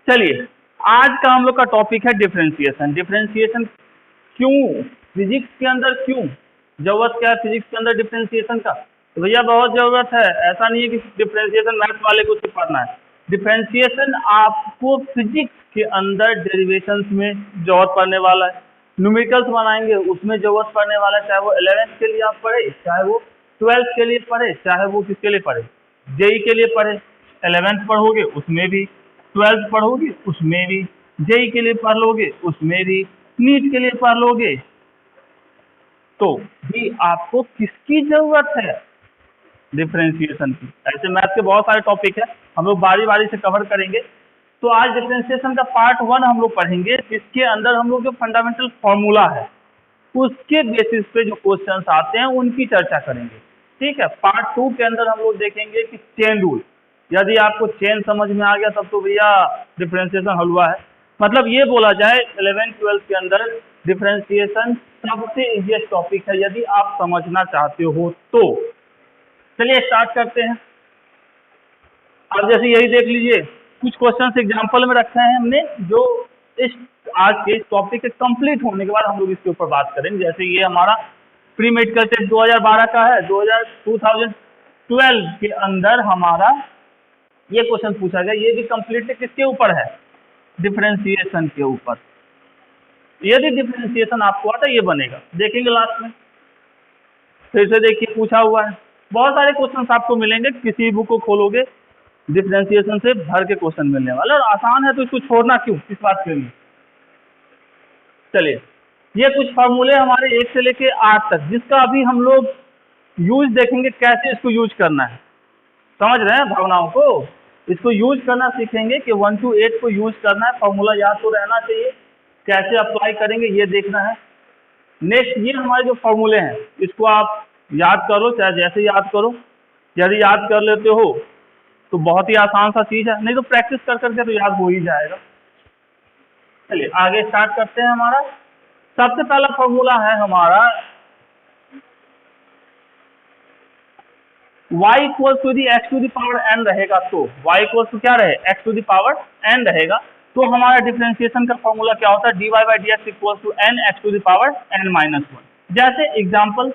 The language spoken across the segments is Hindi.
चलिए, आज का हम लोग का टॉपिक है डिफरेंशिएशन। डिफरेंशिएशन क्यों फिजिक्स के अंदर, क्यों जरूरत क्या है फिजिक्स के अंदर डिफरेंशिएशन का? तो भैया बहुत जरूरत है। ऐसा नहीं है कि डिफरेंशिएशन मैथ्स वाले को सिर्फ पढ़ना है। डिफरेंशिएशन आपको फिजिक्स के अंदर डेरिवेशंस में जरूरत पड़ने वाला है, न्यूमेरिकल्स बनाएंगे उसमें जरूरत पड़ने वाला है, चाहे वो 11th के लिए आप पढ़े, चाहे वो 12th के लिए पढ़े, चाहे वो किसके लिए पढ़े, जेई के लिए पढ़े। 11th पढ़ोगे उसमें भी, 12th पढ़ोगे उसमें भी, जेई के लिए पढ़ लोगे उसमें भी, नीट के लिए पढ़ लोगे, तो भी आपको किसकी जरूरत है? डिफरेंशिएशन की। ऐसे मैथ के बहुत सारे टॉपिक है, हम लोग बारी बारी से कवर करेंगे। तो आज डिफरेंशिएशन का पार्ट 1 हम लोग पढ़ेंगे, जिसके अंदर हम लोग जो फंडामेंटल फॉर्मूला है उसके बेसिस पे जो क्वेश्चंस आते हैं उनकी चर्चा करेंगे। ठीक है। पार्ट 2 के अंदर हम लोग देखेंगे कि चेन रूल। यदि आपको चेन समझ में आ गया तब तो भैया डिफरेंशिएशन हलवा है। मतलब ये बोला जाए 11th 12th के अंदर डिफरेंशिएशन सबसे इजीएस्ट टॉपिक है यदि आप समझना चाहते हो तो। चलिए स्टार्ट करते हैं। अब जैसे यही देख लीजिए, कुछ क्वेश्चन एग्जाम्पल में रखे हैं हमने, जो इस आज के टॉपिक के कंप्लीट होने के बाद हम लोग इसके ऊपर बात करेंगे। जैसे ये हमारा प्री मेडिकल टेस्ट 2012 का है, 2012 के अंदर हमारा ये क्वेश्चन पूछा गया। ये भी कंप्लीटली किसके ऊपर है? डिफरेंशिएशन के ऊपर। यदि डिफरेंशिएशन आपको आता है ये बनेगा, देखेंगे लास्ट में। फिर से देखिए पूछा हुआ है, बहुत सारे क्वेश्चन आपको मिलेंगे, किसी बुक को खोलोगे डिफरेंशिएशन से भर के क्वेश्चन मिलने वाले, और आसान है तो इसको छोड़ना क्यों, इस बात के लिए। चलिए, ये कुछ फॉर्मूले हमारे 1 से लेके 8 तक, जिसका अभी हम लोग यूज देखेंगे, कैसे इसको यूज करना है। समझ रहे हैं भावनाओं को? इसको यूज करना सीखेंगे कि 1 to 8 को यूज करना है। फॉर्मूला याद तो रहना चाहिए, कैसे अप्लाई करेंगे ये देखना है। नेक्स्ट, ये हमारे जो फॉर्मूले हैं इसको आप याद करो, चाहे जैसे याद करो। यदि याद कर लेते हो तो बहुत ही आसान सा चीज है, नहीं तो प्रैक्टिस कर करके तो याद हो ही जाएगा। चलिए आगे स्टार्ट करते हैं। हमारा सबसे पहला फॉर्मूला है हमारा y equal to the x to the power n रहेगा, तो y इक्वल टू क्या रहे? x to the power n रहेगा। तो हमारा डिफरेंशिएशन का फॉर्मूला क्या होता है? dy by d x equal to n x to the power n minus 1। जैसे एग्जाम्पल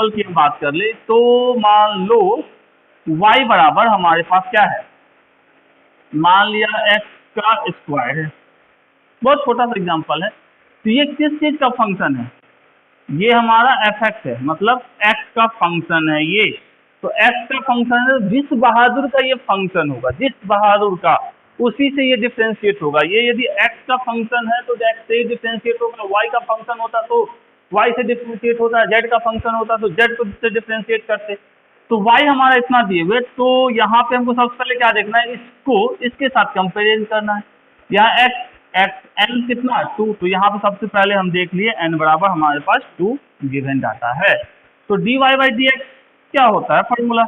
की हम बात कर ले तो मान लो y बराबर हमारे पास क्या है, मान लिया x का स्क्वायर है। बहुत छोटा सा एग्जाम्पल है। तो ये किस चीज का फंक्शन है? ये हमारा fx है, मतलब x का फंक्शन है ये। तो x का फंक्शन है, जिस बहादुर का ये फंक्शन होगा, जिस बहादुर का, उसी से ये डिफरेंशिएट होगा। ये यदि x का फंक्शन है तो x से ही डिफरेंशिएट होगा, y का फंक्शन होता तो y से डिफरेंशिएट होता है, z का फंक्शन होता तो z को से डिफरेंशिएट करते। तो y हमारा इतना दिए हुए, तो यहाँ पे हमको सबसे पहले क्या देखना है, इसको इसके साथ कंपेरिजन करना है। यहाँ n कितना 2, तो यहाँ पे सबसे पहले हम देख लिए n बराबर हमारे पास 2 गिवन डाटा है। तो dy बाई डी एक्स क्या होता है formula?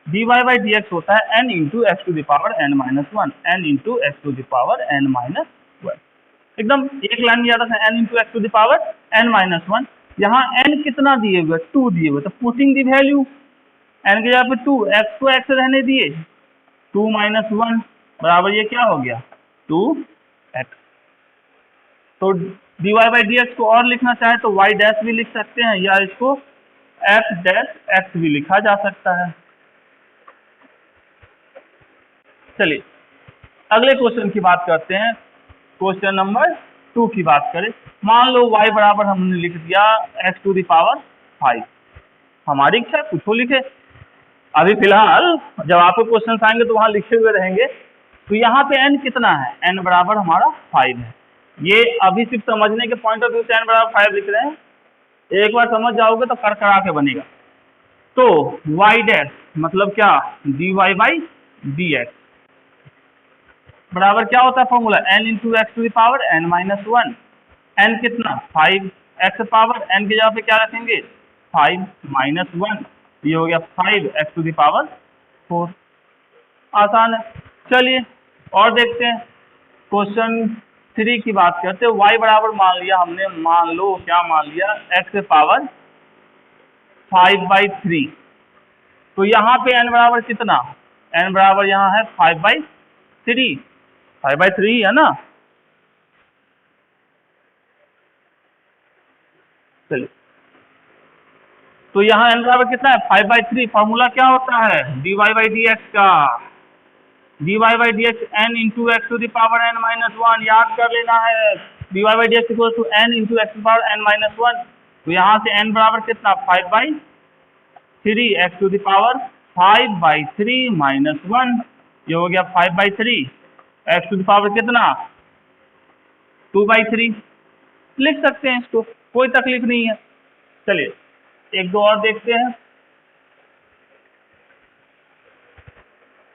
dy by d x होता है n into x to the power n minus 1, n into x to the power n minus 1। एकदम एक लाइन में याद रखना, n into x to the power n minus 1। यहाँ n कितना दिए हुए? 2 दिए हुए, तो पुटिंग दी वैल्यू n के जगह पे 2, x को x रहने दिए, 2 माइनस 1 बराबर ये क्या हो गया? 2x। तो dy बाई डी एक्स को और लिखना चाहे तो y डैश भी लिख सकते हैं, या इसको f डैश x भी लिखा जा सकता है। चलिए अगले क्वेश्चन की बात करते हैं। क्वेश्चन नंबर 2 की बात करें। मान लो y बराबर हमने लिख दिया x टू द पावर 5। हमारी इच्छा कुछ हो लिखे, अभी फिलहाल जब आपको क्वेश्चन आएंगे तो वहां लिखे हुए रहेंगे। तो यहाँ पे n कितना है? n बराबर हमारा 5 है। ये अभी सिर्फ समझने के पॉइंट ऑफ व्यू से n बराबर 5 लिख रहे हैं, एक बार समझ जाओगे तो करकरा के बनेगा। तो y डैश मतलब क्या? dy बाई डी एक्स बराबर क्या होता है formula? n into x to the power n minus 1। n कितना? 5, x पावर n की जगह पे क्या रखेंगे? 5 माइनस 1, ये हो गया 5 x टू द पावर 4। आसान है। चलिए और देखते हैं। क्वेश्चन 3 की बात करते हैं। y बराबर मान लिया हमने, मान लो क्या मान लिया? x power 5 by 3। तो यहाँ पे n बराबर कितना? n बराबर यहाँ है 5 बाई 3। 5/3 है ना। चलिए, तो यहाँ n बराबर कितना है 5/3। फॉर्मूला क्या होता है dy/dx का, dy/dx n into x to the power n minus 1, याद कर लेना है। dy/dx equal to n into x to power n minus 1। तो यहाँ से n बराबर कितना 5/3 x to the power 5/3 minus 1, ये हो गया 5/3 एक्स टू द पावर कितना 2/3। लिख सकते हैं इसको, कोई तकलीफ नहीं है। चलिए एक दो और देखते हैं।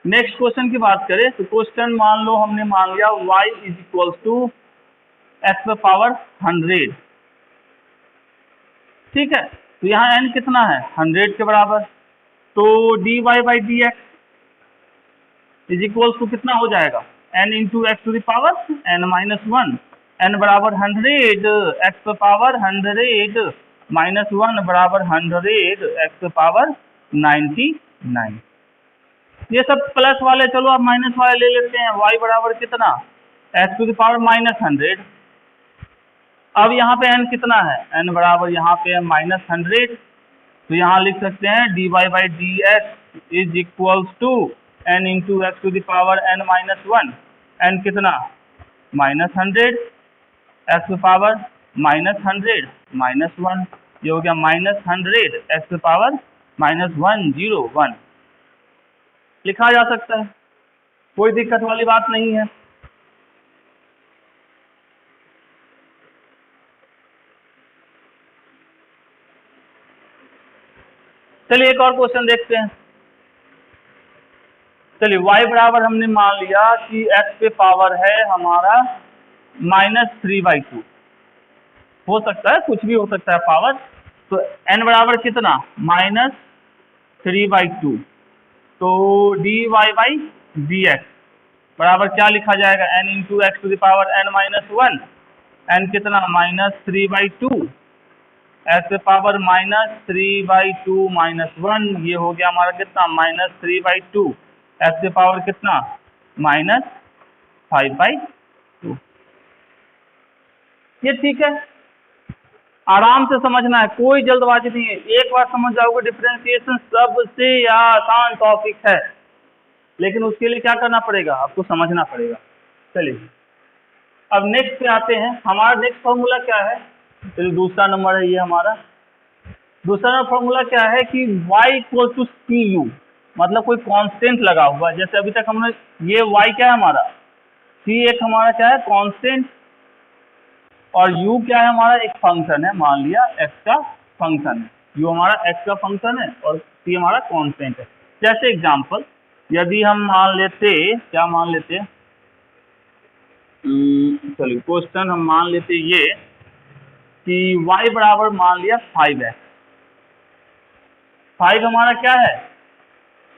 नेक्स्ट क्वेश्चन की बात करें तो क्वेश्चन मान लो हमने मान लिया y is equal to x power 100, ठीक है। तो यहाँ n कितना है 100 के बराबर, तो dy/dx इज इक्वल टू कितना हो जाएगा n into x to the power n minus 1, n बराबर 100 एक्स पावर 100 माइनस 1 बराबर 100 एक्स पावर 99। ये सब प्लस वाले चलो अब माइनस वाले ले लेते हैं। y बराबर कितना x to the power minus 100। अब यहाँ पे n कितना है n बराबर यहाँ पे माइनस 100, तो यहाँ लिख सकते हैं dy/dx is equal to n into x to the power n minus 1, n कितना minus 100 x power minus 100 minus 1, ये हो गया माइनस 100 एक्स पावर माइनस 101। लिखा जा सकता है, कोई दिक्कत वाली बात नहीं है। चलिए एक और क्वेश्चन देखते हैं। चलिए y बराबर हमने मान लिया कि x पे पावर है हमारा -3/2, हो सकता है कुछ भी हो सकता है पावर। तो n बराबर कितना -3/2, तो dy/dx बराबर क्या लिखा जाएगा n into x to the power n minus 1, n कितना -3/2 एक्स पावर -3/2 माइनस 1, ये हो गया हमारा कितना -3/2 एक्स पावर कितना -5/2। ये ठीक है, आराम से समझना है, कोई जल्दबाजी नहीं है। एक बार समझ जाओगे डिफरेंशिएशन सबसे आसान टॉपिक है, लेकिन उसके लिए क्या करना पड़ेगा आपको समझना पड़ेगा। चलिए अब नेक्स्ट पे आते हैं। हमारा नेक्स्ट फॉर्मूला क्या है, चलिए दूसरा नंबर है ये हमारा। दूसरा फॉर्मूला क्या है कि y equal to c u, मतलब कोई कांस्टेंट लगा हुआ है। जैसे अभी तक हमने ये y क्या है हमारा c एक हमारा क्या है कांस्टेंट, और u क्या है हमारा एक फंक्शन है, मान लिया x का फंक्शन है, u हमारा x का फंक्शन है और c हमारा कांस्टेंट है। जैसे एग्जांपल यदि हम मान लेते, क्या मान लेते, चलिए क्वेश्चन हम मान लेते ये कि y बराबर मान लिया 5x, 5 हमारा क्या है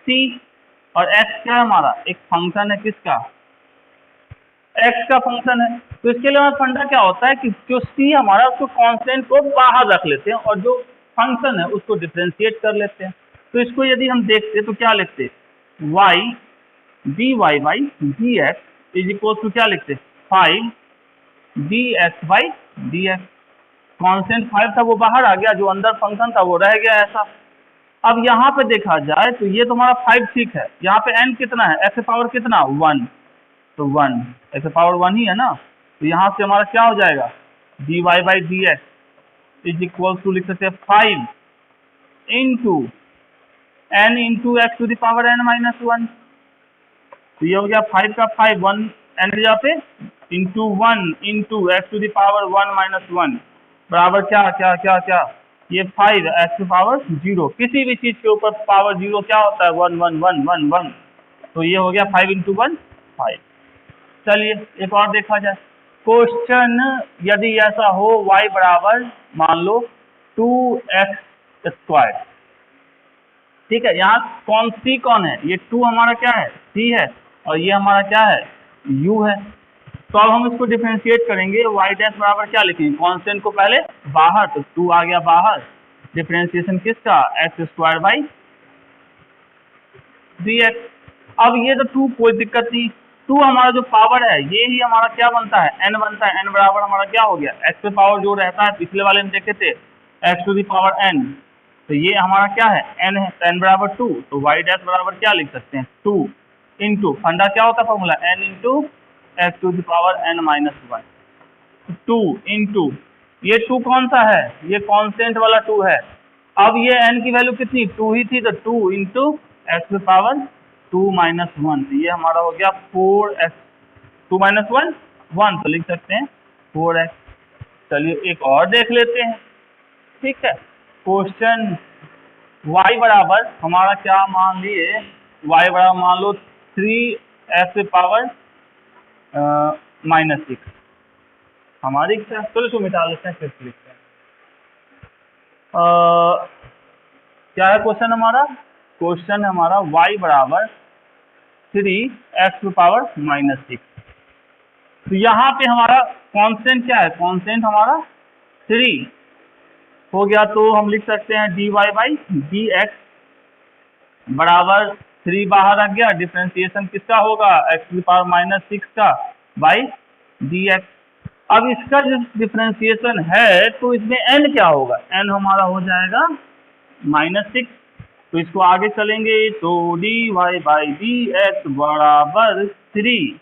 c, और x क्या है हमारा एक फंक्शन है, किसका x का फंक्शन है। तो इसके लिए हमारा फंडा क्या होता है कि जो c हमारा उसको कांस्टेंट को बाहर रख लेते हैं और जो फंक्शन है उसको डिफरेंशिएट कर लेते हैं। तो इसको यदि हम देखते तो क्या लिखते y dy/dx is equal to क्या लिखते 5 dx/dx। कांस्टेंट 5 था वो बाहर आ गया, जो अंदर फंक्शन था वो रह गया ऐसा। अब यहाँ पे देखा जाए तो ये तुम्हारा 5 ठीक है, यहाँ पे n कितना है x पावर कितना 1, तो 1 x पावर 1 ही है ना। तो यहाँ से हमारा क्या हो जाएगा dy/dx इज इक्वल टू लिख सकते हैं 5 into n into x to the power n minus 1। तो ये हो गया 5 का 5 1 n जगह पे into 1 into x to the power 1 minus 1 बराबर क्या क्या क्या क्या ये 5 एक्स टू पावर 0। किसी भी चीज के ऊपर पावर 0 क्या होता है 1 1 1 1 1। तो ये हो गया 5 इंटू 1 5। चलिए एक और देखा जाए क्वेश्चन, यदि ऐसा हो y बराबर मान लो 2x², ठीक है। यहाँ कौन सी कौन है, ये 2 हमारा क्या है c है और ये हमारा क्या है u है। तो अब हम इसको डिफरेंशिएट करेंगे, y डैश बराबर क्या लिखेंगे कांस्टेंट को पहले बाहर, तो 2 आ गया बाहर, डिफरेंशिएशन किसका x² बाई dx। अब ये तो 2 कोई दिक्कत नहीं, 2 हमारा जो पावर है ये ही हमारा क्या बनता है, n बनता है। n बराबर हमारा क्या हो गया, x पे पावर जो रहता है, पिछले वाले में देखे थे x to the power n, तो ये हमारा क्या है, n है, तो n बराबर 2, तो y डैश बराबर क्या लिख सकते हैं, 2 इंटू फंडा क्या होता है formula, n into x to the power n minus 1, 2 into ये 2 कौन सा है, ये कांस्टेंट वाला 2 है। अब ये n की वैल्यू कितनी 2 ही थी, तो 2 into x to power 2 minus 1, तो ये हमारा हो गया 4x, 2 माइनस 1 1, तो लिख सकते हैं 4x। चलिए एक और देख लेते हैं, ठीक है। क्वेश्चन y बराबर हमारा क्या मान लिए, y बराबर मान लो 3x पावर माइनस 6, हमारी इच्छा, चलो इसको मिटा लेते हैं फिर लिखते हैं। क्या है क्वेश्चन हमारा, क्वेश्चन हमारा y बराबर 3x पावर माइनस 6, तो यहाँ पे हमारा कांस्टेंट क्या है, कांस्टेंट हमारा 3 हो गया, तो हम लिख सकते हैं dy बाई डी एक्स बराबर 3 बाहर आ गया, डिफ्रेंसिएशन किसका होगा, x की पावर माइनस 6 का बाई डी एक्स। अब इसका जो डिफ्रेंसिएशन है तो इसमें n क्या होगा, n हमारा हो जाएगा -6, तो इसको आगे चलेंगे तो dy बाई डी एक्स बराबर 3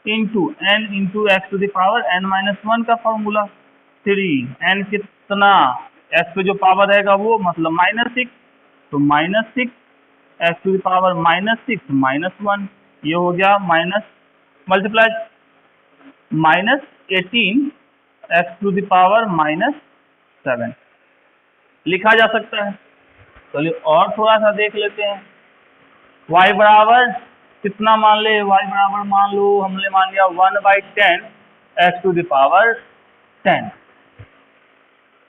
into n into x to the power n minus 1 का फॉर्मूला, 3 n कितना, x पे जो पावर रहेगा वो मतलब -6, तो -6 एक्स टू द पावर -6 -1, ये हो गया minus multiply -18 x to the power -7 लिखा जा सकता है। चलिए और थोड़ा सा देख लेते हैं, y बराबर कितना मान ले, y बराबर मान लो हमने मान लिया 1/10 एक्स टू द पावर 10,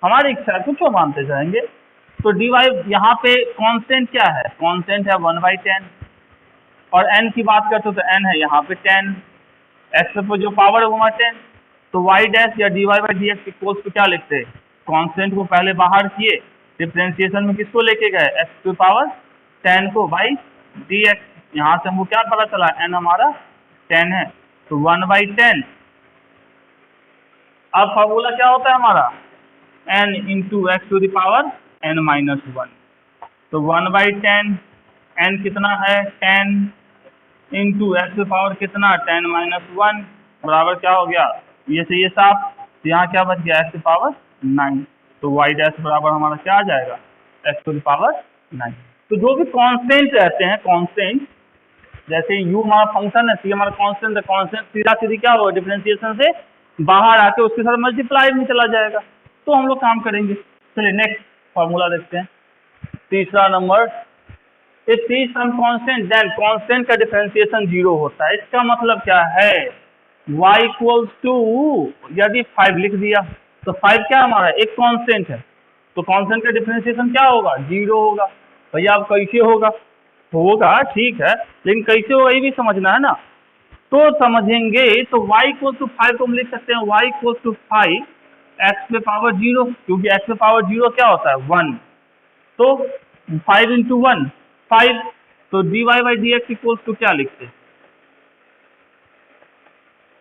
हमारी इच्छा है कुछ मानते जाएंगे। तो dy यहाँ पे कांस्टेंट क्या है, कांस्टेंट है 1/10, और n की बात करते तो n है यहाँ पे 10, x पे जो पावर है वो 10, तो y डैश या dy by d x equals को क्या लिखते हैं, कांस्टेंट को पहले बाहर किए, डिफरेंशिएशन में किसको लेके गए, x टू पावर 10 को बाई डी एक्स, यहाँ से हमको क्या पता चला, n हमारा 10 है, तो 1/10, अब फॉर्मूला क्या होता है हमारा, n into x to the power n minus 1, तो 1/10, n कितना है 10 इंटू एक्स पावर कितना 10 माइनस 1 बराबर क्या हो गया, ये से ये साफ, तो यहाँ क्या बच गया एक्स पावर 9, तो y डैश बराबर हमारा क्या आ जाएगा, एक्स टू द पावर 9। तो जो भी कांस्टेंट रहते हैं, कांस्टेंट जैसे u हमारा फंक्शन है, c हमारा कांस्टेंट है, कांस्टेंट सीधा सीधी क्या होगा, डिफरेंशिएशन से बाहर आके उसके साथ मल्टीप्लाई में चला जाएगा, तो हम लोग काम करेंगे। चलिए नेक्स्ट फॉर्मूला देखते हैं, तीसरा number, if c some constant then constant का डिफरेंशिएशन 0 होता है, इसका मतलब क्या है, y इक्वल्स टू, यदि 5 लिख दिया तो 5 क्या हमारा एक कांस्टेंट है, तो कांस्टेंट का डिफरेंशिएशन क्या होगा, 0 होगा। भैया अब कैसे होगा, होगा ठीक है, लेकिन कैसे होगा ये भी समझना है ना, तो समझेंगे, तो y इक्वल टू 5 को हम लिख सकते हैं y इक्वल टू 5 x पे पावर 0, क्योंकि x पे पावर 0 क्या होता है 1, तो 5 इंटू 1 5, तो dy by d x equal to क्या लिखते,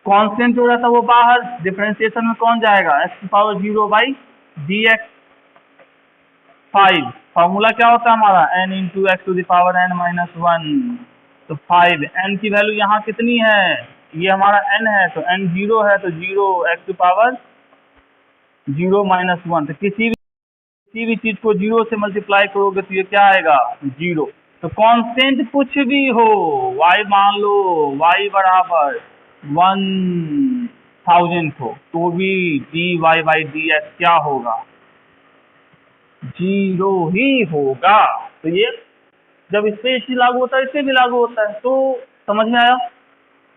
कांस्टेंट हो रहा था वो बाहर, डिफरेंशिएशन में कौन जाएगा, x की power 0 by d x, 5 formula क्या होता है हमारा n into x to the power n minus 1, तो 5, n की वैल्यू यहाँ कितनी है, ये हमारा n है, तो n 0 है, तो 0 एक्स टू पावर 0 माइनस 1, तो किसी भी चीज को 0 से मल्टीप्लाई करोगे तो ये क्या आएगा 0, तो कांस्टेंट कुछ भी हो, y मान लो y बराबर 1000 हो, तो भी dy बाई डी एक्स क्या होगा, 0 ही होगा। तो ये जब इस पे इसी लागू होता है, इससे भी लागू होता है, तो समझ में आया,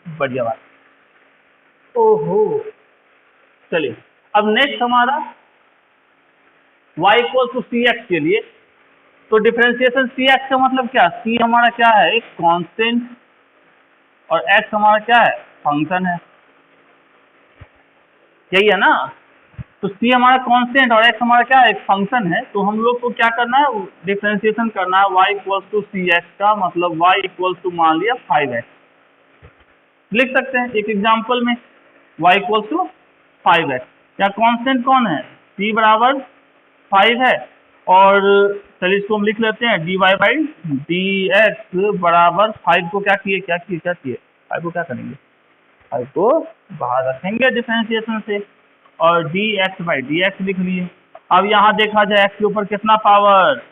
बढ़िया बात। ओहो, चलिए अब नेक्स्ट हमारा y equal to c x के लिए, तो डिफरेंशिएशन सी एक्स का मतलब क्या, c हमारा क्या है एक कांस्टेंट, और x हमारा क्या है फंक्शन है, यही है ना, तो c हमारा कांस्टेंट और x हमारा क्या है एक फंक्शन है, तो हम लोग को क्या करना है, डिफरेंशिएशन करना है y equal to c x का, मतलब y इक्वल टू मान लिया 5x, लिख सकते हैं एक एग्जाम्पल में y इक्वल टू 5x। या कांस्टेंट कौन है, c बराबर 5 है, और चलिए इसको हम लिख लेते हैं dy बाई डी एक्स बराबर 5 को क्या किए 5 को क्या करेंगे, 5 को बाहर रखेंगे डिफरेंशिएशन से, और dx बाई डी एक्स लिख लिए। अब यहाँ देखा जाए x के ऊपर कितना पावर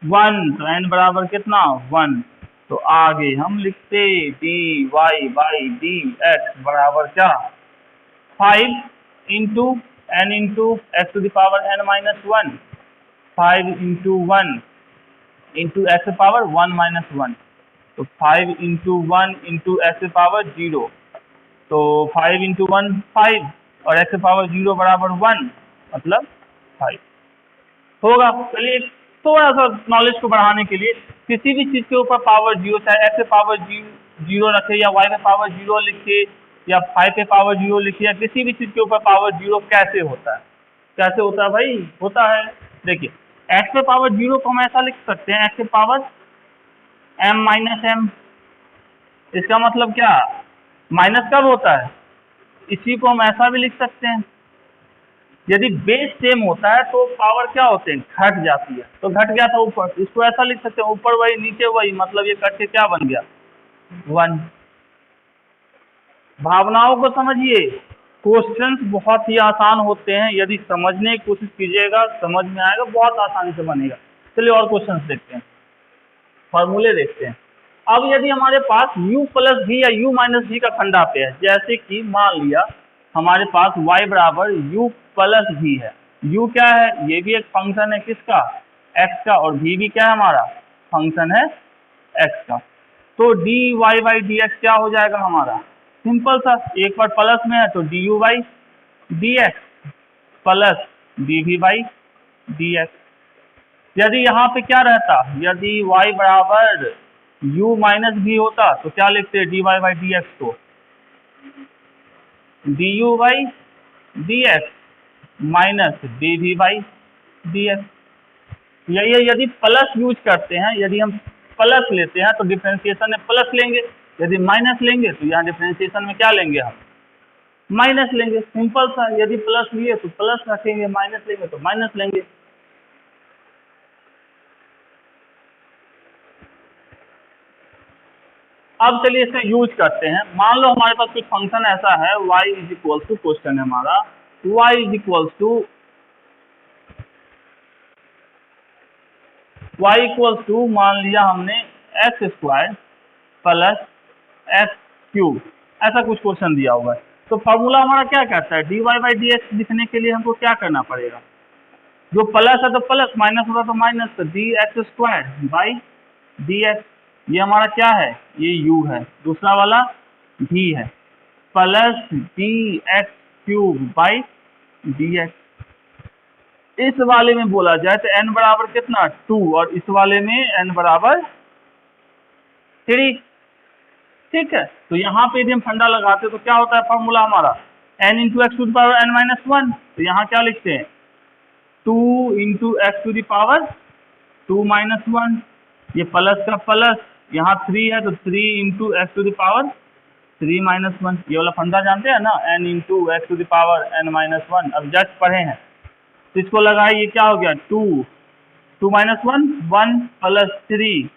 1, तो n बराबर कितना 1, तो आगे हम लिखते dy बाई डी एक्स बराबर क्या 5 into n into x to the power n minus 1, 5 into 1 into x power 1 minus 1, तो 5 इंटू 1 इंटू एक्स पावर 0, तो 5 इंटू 1 5 और एक्स पावर 0 बराबर 1 मतलब 5 होगा। चलिए थोड़ा सा नॉलेज को बढ़ाने के लिए किसी भी चीज के ऊपर पावर 0, चाहे एक्स पे पावर 0 रखे या वाई पे पावर 0 लिखे या 5 पे पावर 0 लिखे, या किसी भी चीज के ऊपर पावर 0 कैसे होता है भाई, होता है देखिए एक्स पे पावर 0 को हम ऐसा लिख सकते हैं एक्स पे पावर m माइनस m। इसका मतलब क्या, माइनस कब होता है, इसी को हम ऐसा भी लिख सकते हैं, यदि बेस सेम होता है तो पावर क्या होते हैं घट जाती है, तो घट गया था ऊपर, इसको ऐसा लिख सकते हैं ऊपर वही नीचे वही, मतलब ये कट के क्या बन गया 1। भावनाओं को समझिए, क्वेश्चंस बहुत ही आसान होते हैं, यदि समझने की कोशिश कीजिएगा समझ में आएगा, बहुत आसानी से बनेगा। चलिए और क्वेश्चंस देखते हैं, फॉर्मूले देखते हैं। अब यदि हमारे पास u प्लस v या u माइनस v का खंडा पे है, जैसे कि मान लिया हमारे पास y बराबर u प्लस v है, u क्या है, ये भी एक फंक्शन है किसका x का, और v भी क्या है हमारा फंक्शन है x का, तो dy बाई dx क्या हो जाएगा हमारा, सिंपल सा, एक बार प्लस में है तो du by dx plus dv by dx। यदि यहाँ पे क्या रहता, यदि y बराबर u माइनस v होता तो क्या लिखते dy बाई dx को du by dx minus dv by dx। यही है, यदि प्लस यूज करते हैं, यदि हम प्लस लेते हैं तो डिफरेंशिएशन में प्लस लेंगे, यदि माइनस लेंगे तो यहाँ डिफरेंशिएशन में क्या लेंगे हम माइनस लेंगे, सिंपल सा, यदि प्लस लिए तो प्लस रखेंगे, माइनस लेंगे तो माइनस लेंगे। अब चलिए इसका यूज करते हैं, मान लो हमारे पास कुछ फंक्शन ऐसा है y is equal to, question है हमारा y इज इक्वल टू मान लिया हमने x square plus x cube, ऐसा कुछ क्वेश्चन दिया हुआ है, तो फॉर्मूला हमारा क्या कहता है, dy बाई डी एक्स लिखने के लिए हमको क्या करना पड़ेगा, जो प्लस है तो प्लस, माइनस होगा तो माइनस, तो D x square by d x, ये हमारा क्या है, ये u है, दूसरा वाला v है, plus D x cube by d x. इस वाले में बोला जाए तो n बराबर कितना 2, और इस वाले में n बराबर 3, ठीक है। तो यहाँ पे यदि हम फंडा लगाते तो क्या होता है फॉर्मूला हमारा, n into x to the power n minus 1, तो यहाँ क्या लिखते हैं 2 into x to the power 2 minus 1, ये प्लस का प्लस, यहाँ 3 है तो 3 into x to the power 3 minus 1, ये वाला फंडा जानते हैं ना, n into x to the power n minus 1। अब जस्ट पढ़े हैं तो इसको लगाए, ये क्या हो गया 2 माइनस 1 प्लस 3,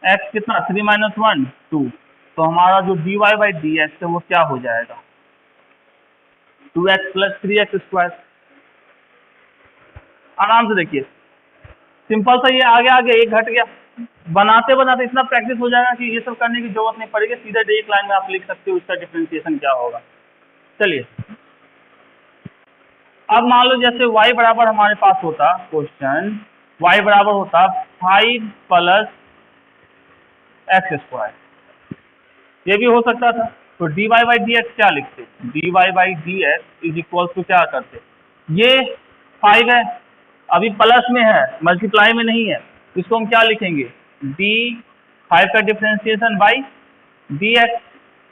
एक्स कितना 3 माइनस 1 2, तो हमारा जो dy बाई डी एक्स है वो क्या हो जाएगा 2x प्लस 3x स्क्वायर। आराम से देखिए, सिंपल सा, ये आगे एक घट गया, बनाते बनाते इतना प्रैक्टिस हो जाएगा कि ये सब करने की जरूरत नहीं पड़ेगी, सीधा एक लाइन में आप लिख सकते हो इसका डिफरेंशिएशन क्या होगा। चलिए अब मान लो जैसे y बराबर हमारे पास होता, क्वेश्चन y बराबर होता 5 प्लस एक्स स्क्वायर, ये भी हो सकता था, तो dy बाई डी एक्स क्या लिखते, dy by d x is equal to क्या करते, ये 5 है अभी प्लस में है, मल्टीप्लाई में नहीं है, इसको हम क्या लिखेंगे d 5 का differentiation by d x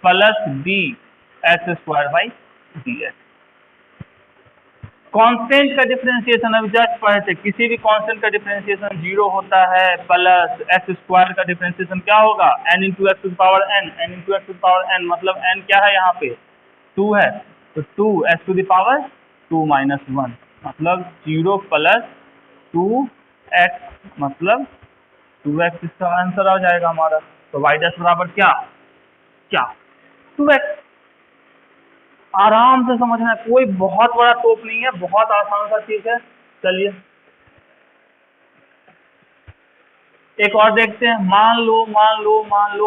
plus D x square by d x. Constant का डिफरेंशिएशन अभी जस्ट पढ़े थे, किसी भी कांस्टेंट का डिफरेंशिएशन 0 होता है, प्लस एक्स स्क्वायर का डिफरेंशिएशन क्या होगा, n into x to power n, n into x to power n, मतलब n क्या है यहाँ पे 2 है, तो 2 x to the power 2 minus 1, मतलब 0 प्लस 2 एक्स, मतलब 2x इसका आंसर आ जाएगा हमारा। तो वाई डैश बराबर क्या क्या 2x। आराम से समझना है, कोई बहुत बड़ा टॉप नहीं है, बहुत आसान सा चीज है। चलिए एक और देखते हैं। मान लो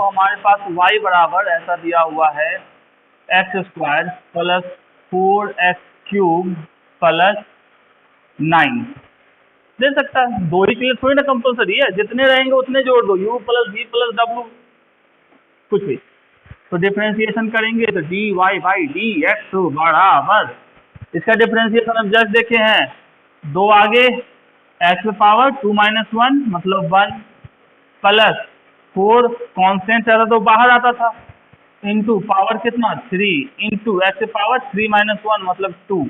हमारे पास y बराबर ऐसा दिया हुआ है x square plus 4x cube plus 9 दे सकता है। दो ही के लिए थोड़ी ना कंपलसरी है, जितने रहेंगे उतने जोड़ दो, u plus v plus w कुछ भी। तो डिफरेंशिएशन करेंगे तो dy बाई डी एक्स बराबर, इसका डिफरेंशिएशन अब जस्ट देखे हैं, दो आगे एक्स पावर 2 माइनस 1 मतलब 1 प्लस 4 कांस्टेंट रहता तो बाहर आता था, इंटू पावर कितना 3 इंटू एक्स पावर 3 माइनस 1 मतलब 2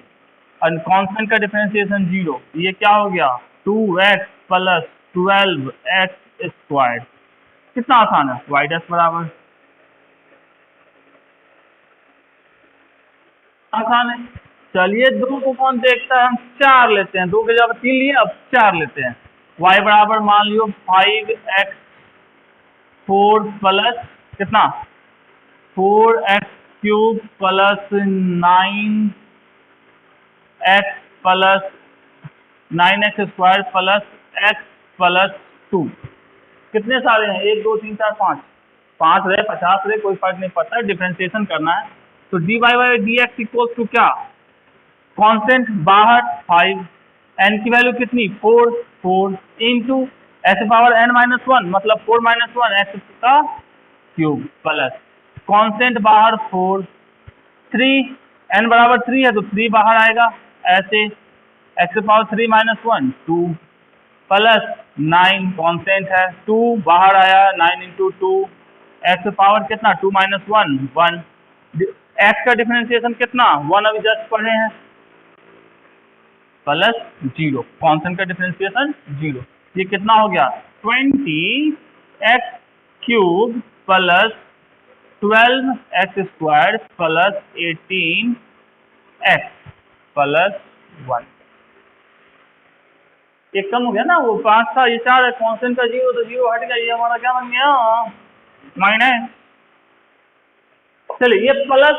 और कांस्टेंट का डिफरेंशिएशन 0। ये क्या हो गया 2x प्लस 12x स्क्वायर। कितना आसान है, वाई डैश बराबर आसान है। चलिए दो को कौन देखता है, हम 4 लेते हैं, 2 के जगह 3 लिए अब 4 लेते हैं। y बराबर मान लियो 5x 4 प्लस कितना 4x cube plus 9x plus 9x square plus x plus 2। कितने सारे हैं 1 2 3 4 5, 5 रहे 50 रहे कोई फर्क नहीं पड़ता, डिफरेंशिएशन करना है। तो dy by d x equal to क्या, कांस्टेंट बाहर 5, n की वैल्यू कितनी 4 into x power n minus 1 मतलब 4 माइनस 1 एक्स का क्यूब प्लस कांस्टेंट बाहर 4, 3 n बराबर 3 है तो 3 बाहर आएगा, ऐसे x power 3 minus 1 2 plus 9 constant है 2 बाहर आया 9 इंटू 2 एक्स पावर कितना 2 माइनस 1 1, एक्स का डिफरेंशिएशन कितना 1 अभी जस्ट पढ़े हैं प्लस 0, कांस्टेंट का डिफरेंशिएशन 0। ये कितना हो गया 20x cube plus 12x square plus 18x plus 1। एक कम हो गया ना, वो 5 था ये 4 है, कांस्टेंट का 0 तो 0 हट गया, ये हमारा क्या बन गया माइनस। चलिए ये प्लस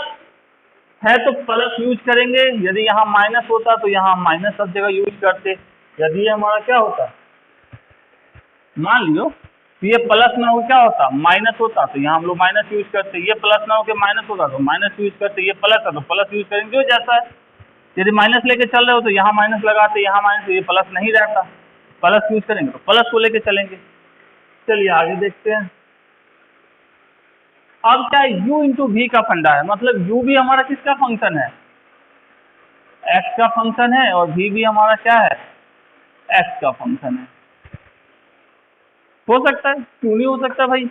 है तो प्लस यूज करेंगे, यदि यहाँ माइनस होता तो यहाँ माइनस सब जगह यूज करते। यदि ये हमारा क्या होता मान लियो तो ये प्लस ना हो क्या होता माइनस होता तो यहाँ हम लोग माइनस यूज करते, ये प्लस ना हो के माइनस होता तो माइनस यूज करते, ये प्लस है तो प्लस यूज करेंगे जो जैसा है। यदि माइनस लेके चल रहे हो तो यहाँ माइनस लगाते, यहाँ माइनस, ये प्लस नहीं रहता, प्लस यूज करेंगे तो प्लस को लेके चलेंगे। चलिए आगे देखते हैं। अब क्या u इंटू वी का फंडा है, मतलब u भी हमारा किसका फंक्शन है x का फंक्शन है और v भी हमारा क्या है x का फंक्शन है। हो सकता है क्यों नहीं हो सकता भाई।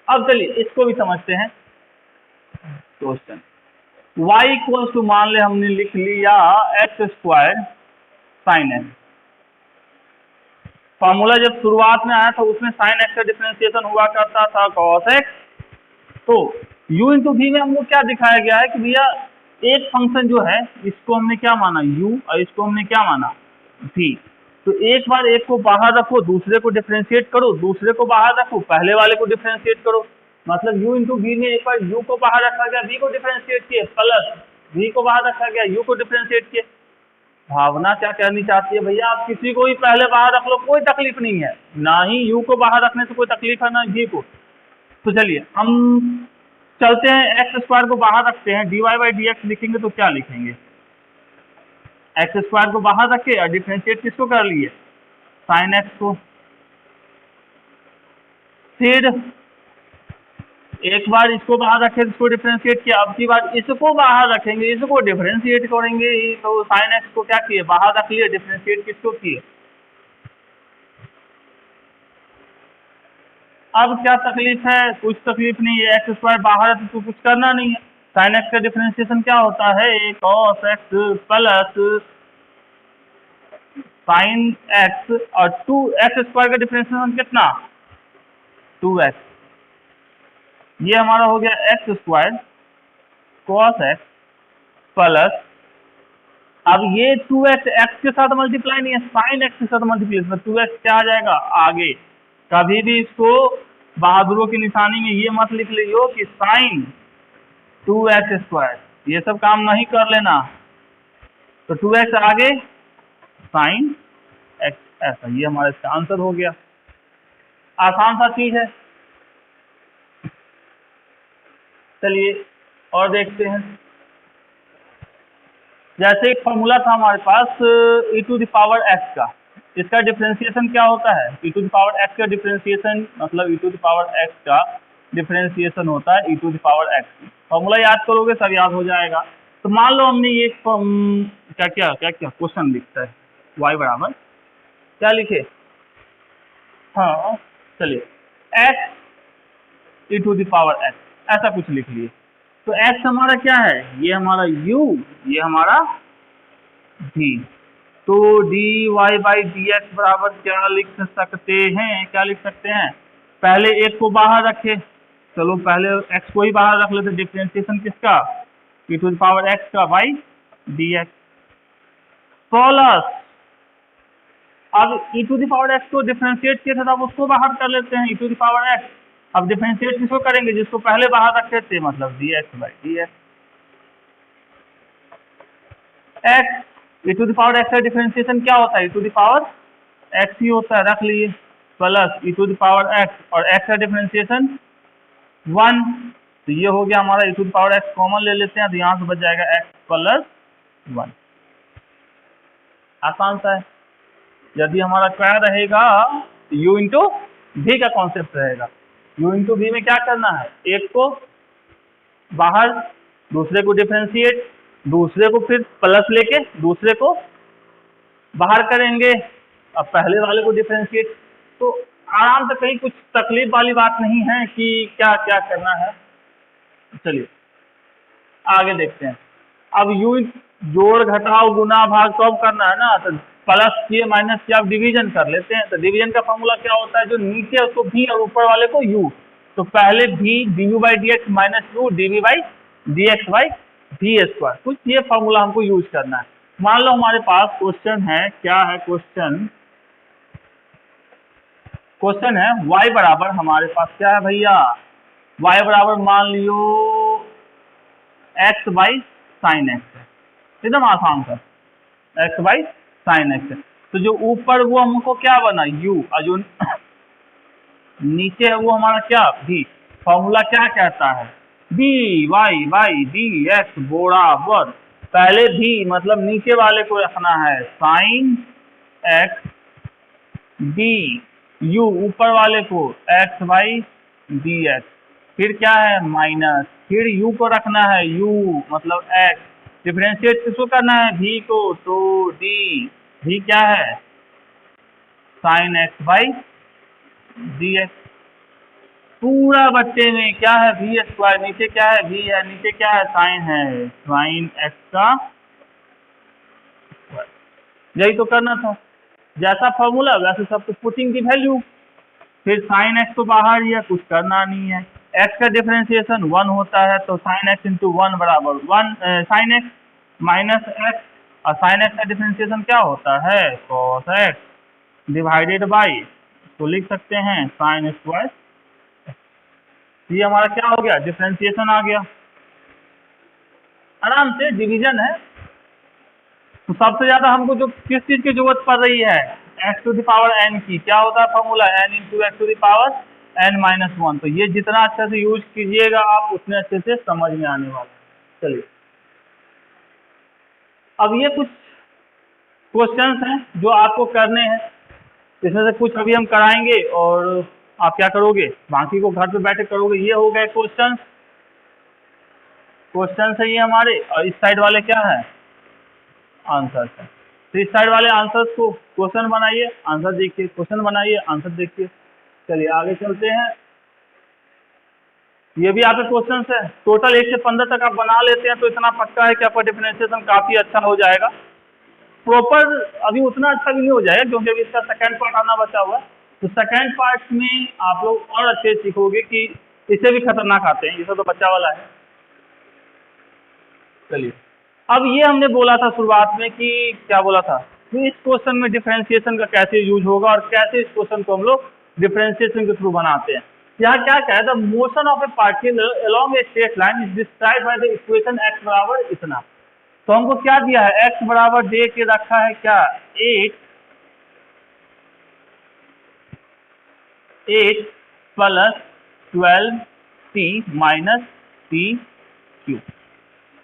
अब चलिए इसको भी समझते हैं। क्वेश्चन y इक्वल्स टू मान ले हमने लिख लिया x square sine x. Formula जब शुरुआत में आया था उसमें साइन एक्स का डिफरेंशिएशन हुआ करता था कॉस एक्स। तो u इंटू वी में हमको क्या दिखाया गया है कि भैया एक फंक्शन जो है इसको हमने क्या माना u और इसको हमने क्या माना v। तो एक बार एक को बाहर रखो दूसरे को डिफरेंशिएट करो, दूसरे को बाहर रखो पहले वाले को डिफरेंशिएट करो, मतलब u इंटू वी में एक बार u को बाहर रखा गया v को डिफरेंशिएट किए, प्लस v को बाहर रखा गया u को डिफरेंशिएट किए। भावना क्या कहनी चाहती है भैया, आप किसी को भी पहले बाहर रख लो कोई तकलीफ नहीं है, ना ही u को बाहर रखने से कोई तकलीफ है ना v को। तो चलिए हम चलते हैं एक्स स्क्वायर को बाहर रखते हैं, dy बाई डी एक्स लिखेंगे तो क्या लिखेंगे एक्स स्क्वायर को बाहर रखे और डिफरेंशिएट किसको कर लिए साइन एक्स को। फिर एक बार इसको बाहर रखे इसको डिफरेंशिएट किया, अब की बार इसको बाहर रखेंगे इसको डिफरेंशिएट करेंगे, तो साइन एक्स को क्या किए बाहर रख लिए, डिफरेंशिएट किसको किए। अब क्या तकलीफ है, कुछ तकलीफ नहीं है, एक्स स्क्वायर बाहर है तो कुछ करना नहीं है। साइन एक्स का डिफरेंशिएशन क्या होता है cos x plus sine x और 2x² का डिफरेंशिएशन कितना 2x, ये हमारा हो गया x² cos x प्लस, अब ये 2x x के साथ मल्टीप्लाई नहीं है, साइन x के साथ मल्टीप्लाई, 2x क्या आ जाएगा आगे। कभी भी इसको बहादुरों की निशानी में ये मत लिख लियो कि साइन 2x², ये सब काम नहीं कर लेना। तो 2x आगे साइन x ऐसा, ये हमारा इसका आंसर हो गया। आसान सा चीज है। चलिए और देखते हैं। जैसे एक फॉर्मूला था हमारे पास e⁻x का, इसका डिफरेंशिएशन क्या होता है, e⁻x का डिफरेंशिएशन मतलब e⁻x का डिफरेंशिएशन होता है e⁻x। फॉर्मूला याद करोगे सब याद हो जाएगा। तो मान लो हमने ये क्या क्वेश्चन लिखता है y बराबर क्या लिखे, हाँ चलिए x e⁻x ऐसा कुछ लिख लिए। तो x हमारा क्या है, ये हमारा u, ये हमारा v। तो dy/dx बराबर क्या लिख सकते हैं, क्या लिख सकते हैं, पहले एक को बाहर रखे, चलो पहले x को ही बाहर रख लेते, डिफरेंशिएशन किसका e⁻x का बाई dx प्लस, अब e⁻x को डिफरेंशिएट किया था तो अब उसको बाहर कर लेते हैं e⁻x। अब डिफरेंशिएट किसको करेंगे, जिसको पहले बाहर रखे थे, मतलब dx/dx। x e⁻x का डिफरेंशिएशन क्या होता है, e⁻x ही होता है, रख लिए, प्लस e⁻x और x का डिफरेंशिएशन 1, तो ये हो गया हमारा e⁻x कॉमन ले लेते हैं, तो यहाँ से बच जाएगा x + 1। आसान सा है। यदि हमारा क्या रहेगा, u इंटू v का कॉन्सेप्ट रहेगा। u इंटू v में क्या करना है, एक को बाहर, दूसरे को डिफरेंशिएट, दूसरे को फिर प्लस लेके दूसरे को बाहर करेंगे, अब पहले वाले को डिफरेंशिएट। तो आराम से, कहीं कुछ तकलीफ वाली बात नहीं है कि क्या क्या करना है। चलिए आगे देखते हैं। अब u जोड़ घटाओ गुना भाग तो अब करना है ना, तो प्लस किए माइनस किया, अब डिवीजन कर लेते हैं। तो डिवीजन का फॉर्मूला क्या होता है, जो नीचे उसको v और ऊपर वाले को u, तो पहले v du/dx minus u dv/dx/v², कुछ ये फॉर्मूला हमको यूज करना है। मान लो हमारे पास क्वेश्चन है, क्या है क्वेश्चन है y बराबर, हमारे पास क्या है भैया, y बराबर मान लियो x/sin x, एकदम आसान सा, x/sin x। तो जो ऊपर वो हमको क्या बना u, और जो नीचे है वो हमारा क्या v। फॉर्मूला क्या कहता है, dy/dx बराबर, पहले v मतलब नीचे वाले को रखना है sin x, d u ऊपर वाले को x/dx, फिर क्या है माइनस, फिर u को रखना है u मतलब x, डिफरेंशिएट किसको करना है v को, तो d, v क्या है sin x/dx, पूरा बच्चे में क्या है v², नीचे क्या है v है, नीचे क्या है साइन है, sin x का, यही तो करना था। जैसा फॉर्मूला वैसे सब कुछ पुटिंग की वैल्यू, फिर sin x तो बाहर ही है, कुछ करना नहीं है। x का डिफरेंशिएशन 1 होता है, तो sin x इंटू 1 बराबर 1 sin x माइनस x, और sin x का डिफरेंशिएशन क्या होता है cos x डिवाइडेड बाई, तो लिख सकते हैं sin²। ये हमारा क्या हो गया, डिफरेंशिएशन आ गया, आराम से डिवीजन है। तो सबसे ज्यादा हमको जो किस चीज की जरूरत पड़ रही है, x⁻n की, क्या होता है फॉर्मूला n इंटू x⁻n-1। तो ये जितना अच्छे से यूज कीजिएगा आप, उतने अच्छे से समझ में आने वाला है। चलिए अब ये कुछ क्वेश्चंस हैं जो आपको करने हैं, इसमें से कुछ अभी हम कराएंगे और आप क्या करोगे, बाकी को घर पे बैठे करोगे। ये हो गए क्वेश्चन है ये हमारे, और इस साइड वाले क्या है आंसर है। तो इस साइड वाले आंसर्स को क्वेश्चन बनाइए, आंसर देखिए, क्वेश्चन बनाइए, आंसर देखिए। चलिए आगे चलते हैं। ये भी आपके क्वेश्चन है, टोटल 1 से 15 तक आप बना लेते हैं तो इतना पक्का है कि आपका डिफरेंशिएशन काफी अच्छा हो जाएगा। प्रॉपर अभी उतना अच्छा भी नहीं हो जाएगा क्योंकि अभी इसका सेकंड पार्ट आना बचा हुआ है। तो सेकंड पार्ट में आप लोग और अच्छे से सीखोगे कि इसे भी खतरनाक आते हैं, ये तो बच्चा वाला है। चलिए, अब ये हमने बोला था शुरुआत में कि क्या बोला था कि इस क्वेश्चन में डिफरेंशिएशन का कैसे यूज होगा और कैसे इस क्वेश्चन को हम लोग डिफरेंशिएशन के थ्रू बनाते हैं। यहाँ क्या कहा है, the motion of a particle along a straight line is described bye the equation x बराबर इतना। तो हमको क्या दिया है, x बराबर दे के रखा है क्या 8 plus 12t minus t Q.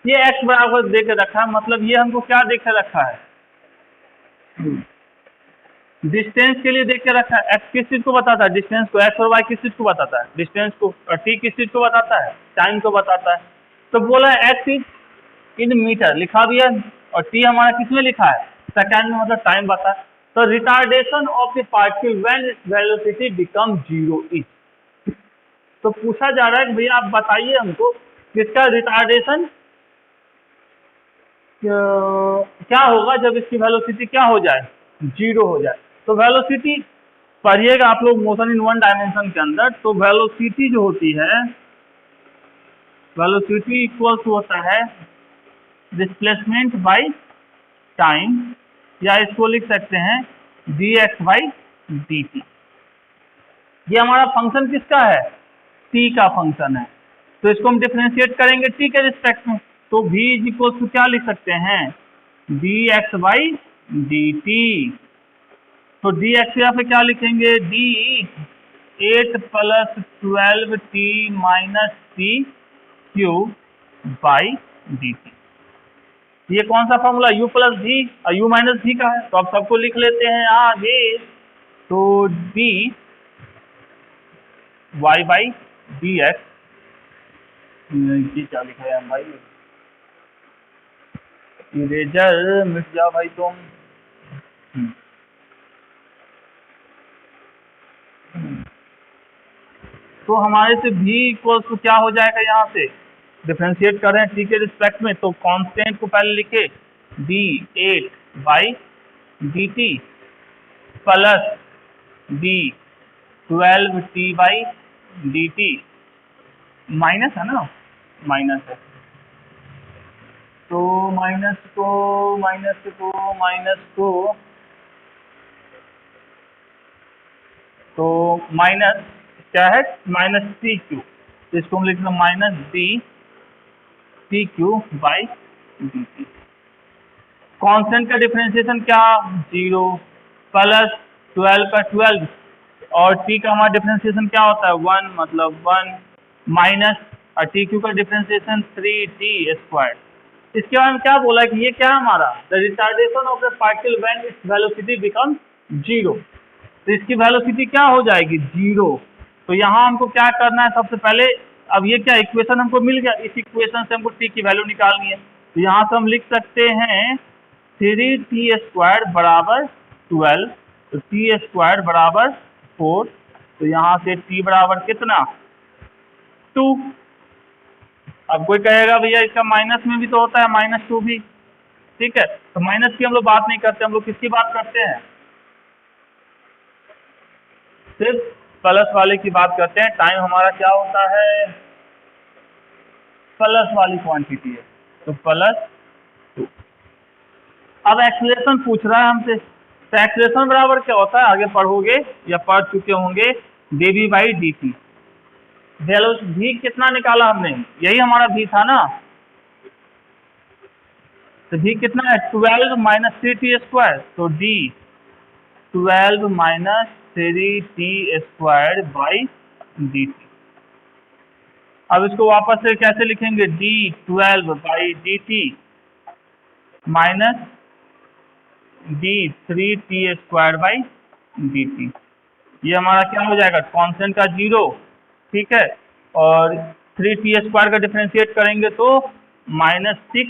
ये x बराबर दे के रखा है, मतलब ये हमको क्या दे के रखा है, डिस्टेंस के लिए देख के रखा है। x किस चीज को बताता है, डिस्टेंस को, x और y किस चीज को बताता है, डिस्टेंस को, और t किस चीज को बताता है, टाइम को बताता है। तो बोला है x इज इन मीटर लिखा भी है और t हमारा किस में लिखा है, सेकंड में, मतलब टाइम बता है। तो retardation of the particle when its velocity become 0 is. तो पूछा जा रहा है कि भैया आप बताइए हमको किसका रिटार्डेशन क्या होगा जब इसकी वेलोसिटी क्या हो जाए, 0 हो जाए। तो वेलोसिटी पढ़िएगा आप लोग मोशन इन वन डायमेंशन के अंदर। तो वेलोसिटी जो होती है, वेलोसिटी इक्वल्स होता है डिस्प्लेसमेंट बाय टाइम, या इसको लिख सकते हैं dx बाई dt। ये हमारा फंक्शन किसका है, t का फंक्शन है। तो इसको हम डिफरेंशिएट करेंगे t के रिस्पेक्ट में। तो v इज इक्वल टू क्या लिख सकते हैं, dx बाई dt। तो dx यहाँ पे क्या लिखेंगे, d 8 plus 12t minus t cube by dt। ये कौन सा फॉर्मूला, u प्लस v और u माइनस v का है। तो अब सबको लिख लेते हैं आगे। तो d y by d x, ये क्या लिखा है भाई, इरेजर मिट जाओ भाई तुम। तो हमारे से v इक्वल टू क्या हो जाएगा, यहाँ से डिफरेंशिएट कर रहे हैं t के रिस्पेक्ट में। तो कांस्टेंट को पहले लिखे d 8 by dt plus d 12t by dt, minus है ना, माइनस है। तो माइनस को माइनस को माइनस को, तो माइनस क्या है, माइनस टी क्यू। इसको हम लिख लें minus T Q by D T. Constant का डिफरेंशिएशन क्या, 0 प्लस 12 का 12 और टी का हमारा डिफरेंशिएशन क्या होता है, 1, मतलब 1 माइनस और टी क्यू का डिफरेंशिएशन 3t स्क्वायर। इसके बाद में क्या बोला कि ये क्या है हमारा, the retardation of the particle when its velocity become 0। तो इसकी वेलोसिटी क्या हो जाएगी, 0। तो यहाँ हमको क्या करना है, सबसे पहले अब ये क्या इक्वेशन हमको मिल गया, इस इक्वेशन से हमको t की वैल्यू निकालनी है। तो यहाँ से हम लिख सकते हैं 3t स्क्वायर बराबर 12, तो t स्क्वायर बराबर 4। तो यहाँ से t बराबर कितना, 2। अब कोई कहेगा भैया इसका माइनस में भी तो होता है, -2 भी, ठीक है। तो माइनस की हम लोग बात नहीं करते, हम लोग किसकी बात करते हैं, सिर्फ प्लस वाले की बात करते हैं। टाइम हमारा क्या होता है, प्लस वाली क्वांटिटी है, तो +2। अब एक्सीलरेशन पूछ रहा है हमसे। तो एक्सीलरेशन बराबर क्या होता है, आगे पढ़ोगे या पढ़ चुके होंगे, dv बाई dt। v कितना निकाला हमने, यही हमारा v था ना। तो v कितना है, 12 माइनस 3t स्क्वायर। तो d 12 minus 3t square by dt। अब इसको वापस से कैसे लिखेंगे, d 12 by dt minus d 3t square by dt। ये हमारा क्या हो जाएगा, कांस्टेंट का 0, ठीक है। और 3t स्क्वायर का डिफरेंशिएट करेंगे तो -6t,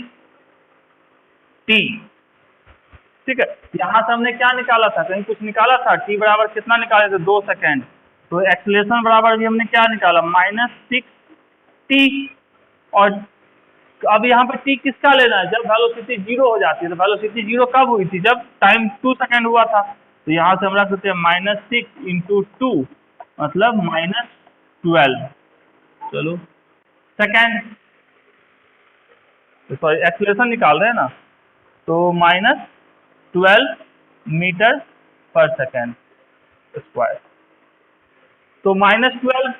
ठीक है। यहाँ से हमने क्या निकाला था, कहीं कुछ निकाला था, t बराबर कितना निकाले थे, 2 सेकेंड। तो एक्सीलरेशन बराबर भी हमने क्या निकाला, -6t। और अब यहाँ पे टी किसका लेना है, जब वेलोसिटी 0 हो जाती है। तो वेलोसिटी 0 कब हुई थी, जब टाइम 2 सेकेंड हुआ था। तो यहाँ से हम रख सकते हैं -6 इंटू 2 मतलब -12 चलो सेकेंड, सॉरी एक्सीलरेशन निकाल रहे हैं ना, तो -12 मीटर पर सेकेंड स्क्वायर। तो -12,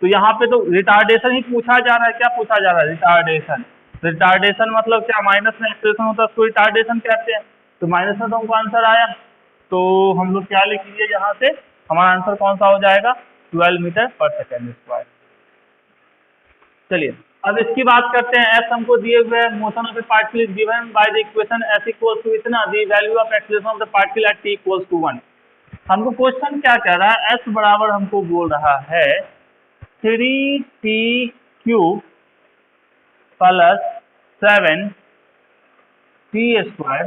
तो यहाँ पे तो रिटार्डेशन ही पूछा जा रहा है। क्या पूछा जा रहा है, रिटार्डेशन। रिटार्डेशन मतलब क्या, माइनस में एक्सीलरेशन होता है उसको रिटार्डेशन कहते हैं। तो माइनस में तो हमको आंसर आया, तो हम लोग क्या लिख लीजिए, यहाँ से हमारा आंसर कौन सा हो जाएगा, 12 मीटर पर सेकेंड स्क्वायर। चलिए अब इसकी बात करते हैं। एस हमको दिए हुए हैं, motion of a particle is given by the equation S equals to इतना, the value of acceleration of the particle at T equals to 1। हमको क्वेश्चन क्या कह रहा है, एस बराबर हमको बोल रहा है 3t cube plus 7t square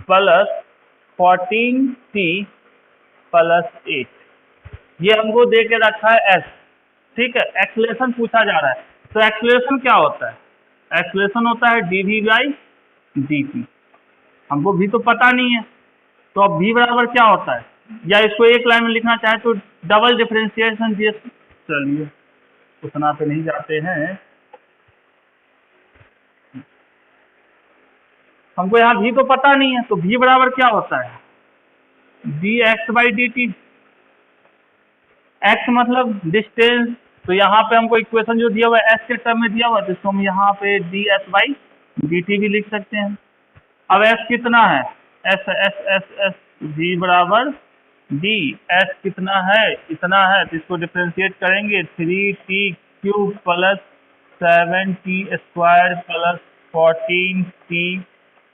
plus 14t plus 8, ये हमको दे के रखा है एस। ठीक है, एक्सीलरेशन पूछा जा रहा है। तो एक्सीलरेशन क्या होता है, एक्सीलरेशन होता है dv बाई dt। हमको भी तो पता नहीं है, तो अब v बराबर क्या होता है, या इसको एक लाइन में लिखना चाहे तो डबल डिफरेंशिएशन ds। चलिए उतना पे नहीं जाते हैं, हमको यहाँ v तो पता नहीं है, तो v बराबर क्या होता है, dx बाई dt। x मतलब डिस्टेंस, तो यहाँ पे हमको इक्वेशन जो दिया हुआ है s के टर्म में दिया हुआ है, तो इसको हम यहाँ पे ds बाई dt भी लिख सकते हैं। अब s कितना है, s s s s v बराबर d, s कितना है, इतना है, तो इसको डिफरेंशिएट करेंगे 3t cube plus 7t square plus 14t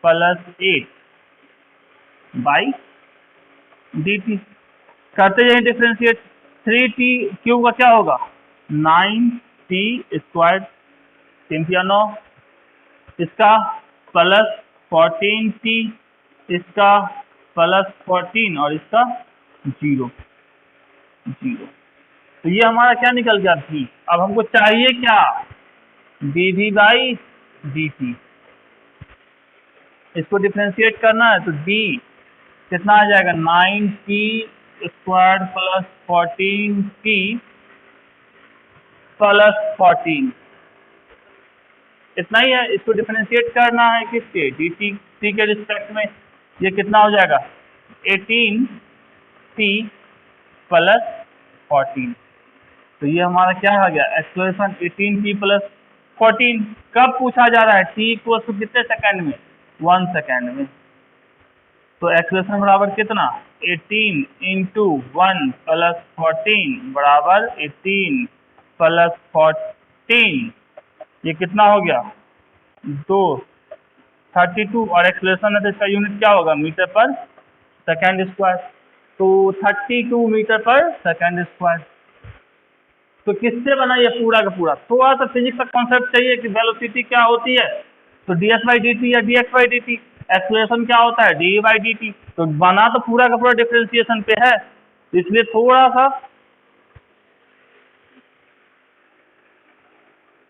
plus 8 by dt। करते जाए डिफरेंशिएट, 3t क्यूब का क्या होगा 9t स्क्वायर, 3 9, इसका प्लस 14t, इसका प्लस 14 और इसका 0 0। तो ये हमारा क्या निकल गया v। अब हमको चाहिए क्या, dv बाई dt। इसको डिफरेंशिएट करना है, तो d कितना आ जाएगा 9t square plus 14t plus 14, इतना ही है। इसको डिफरेंशिएट करना है किसके, dt t के रिस्पेक्ट में, ये कितना हो जाएगा 18t प्लस 14। तो ये हमारा क्या आ गया, एक्सीलरेशन 18t प्लस 14। कब पूछा जा रहा है, t इक्वल टू कितने सेकंड में, 1 सेकंड में। तो एक्सीलरेशन बराबर कितना 18 इंटू 1 प्लस 14 बराबर 18 प्लस 14, ये कितना हो गया 2 32, और एक्सीलरेशन है तो इसका यूनिट क्या होगा, मीटर पर सेकेंड स्क्वायर। तो 32 मीटर पर सेकेंड स्क्वायर। तो किससे बना ये पूरा का पूरा, थोड़ा सा फिजिक्स का कॉन्सेप्ट चाहिए कि वेलोसिटी क्या होती है, तो ds बाई डी टी या dx by D T. Acceleration क्या होता है डी बाई डी टी। तो बना तो पूरा का पूरा डिफरेंशिएशन पे है, तो इसलिए थोड़ा सा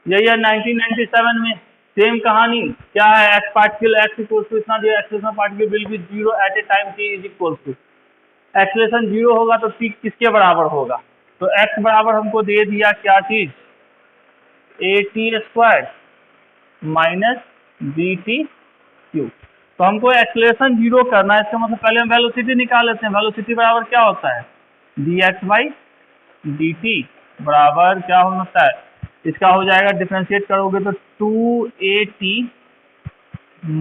यही है। 1997 में सेम कहानी क्या है, x particle x equal to इतना दिया, acceleration particle will be 0 at a time t is equal to, acceleration 0 होगा तो t किसके बराबर होगा, तो x बराबर हमको दे दिया क्या चीज, at square minus bt cube. तो हमको एक्सीलरेशन 0 करना है, इसका मतलब पहले हम वेलोसिटी निकाल लेते हैं। वेलोसिटी बराबर क्या होता है dx बाई dt बराबर क्या हो सकता है, इसका हो जाएगा डिफरेंशिएट करोगे तो 2at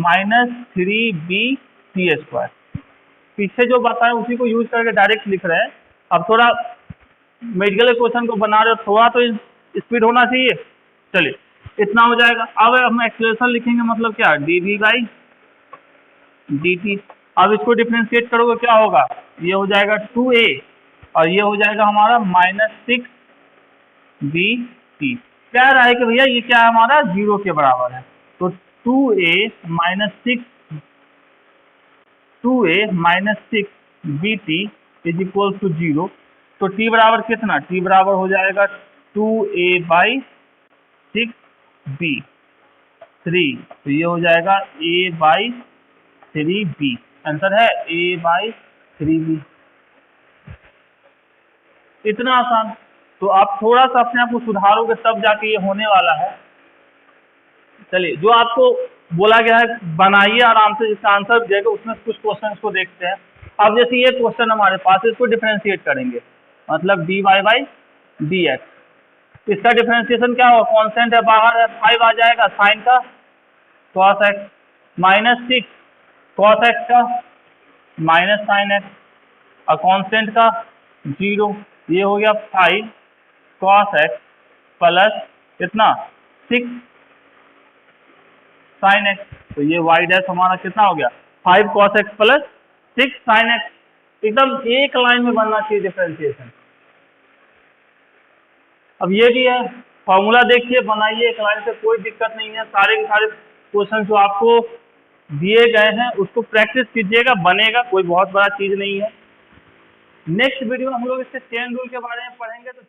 माइनस 3bt स्क्वायर। पीछे जो बताया उसी को यूज करके डायरेक्ट लिख रहे हैं। अब थोड़ा मेडिकल क्वेश्चन को बना रहे हो, थोड़ा तो स्पीड होना चाहिए। चलिए इतना हो जाएगा। अब हम एक्सीलरेशन लिखेंगे मतलब क्या dv बाई dt। अब इसको डिफरेंशिएट करोगे क्या होगा, ये हो जाएगा 2a और ये हो जाएगा हमारा -6bt। कह रहा है कि भैया ये क्या है हमारा 0 के बराबर है, तो 2a minus 6bt is equal to 0। तो t बराबर कितना, t बराबर हो जाएगा 2a बाई 6b 3, तो ये हो जाएगा a/3b। आंसर है a/3b। इतना आसान। तो आप थोड़ा सा अपने आप को सुधारोगे तब जाके ये होने वाला है। चलिए, जो आपको बोला गया है बनाइए आराम से, जिसका आंसर देगा उसमें कुछ क्वेश्चन को देखते हैं। अब जैसे ये क्वेश्चन हमारे पास है, इसको डिफरेंशिएट करेंगे, मतलब dy/dx। इसका डिफरेंशिएशन क्या होगा, कांस्टेंट है बाहर है, 5 आ जाएगा साइन का cos x -6 cos x का माइनस साइन x और कांस्टेंट का 0। ये हो गया 5 cos x प्लस कितना 6 sin x। तो ये y डैश हमारा कितना हो गया 5 cos x plus 6 sin x। एकदम एक लाइन में बनना चाहिए डिफरेंशिएशन। अब ये भी है, फॉर्मूला देखिए बनाइए एक लाइन से, कोई दिक्कत नहीं है। सारे के सारे क्वेश्चन जो आपको दिए गए हैं उसको प्रैक्टिस कीजिएगा, बनेगा, कोई बहुत बड़ा चीज नहीं है। नेक्स्ट वीडियो में हम लोग इसके चेन रूल के बारे में पढ़ेंगे। तो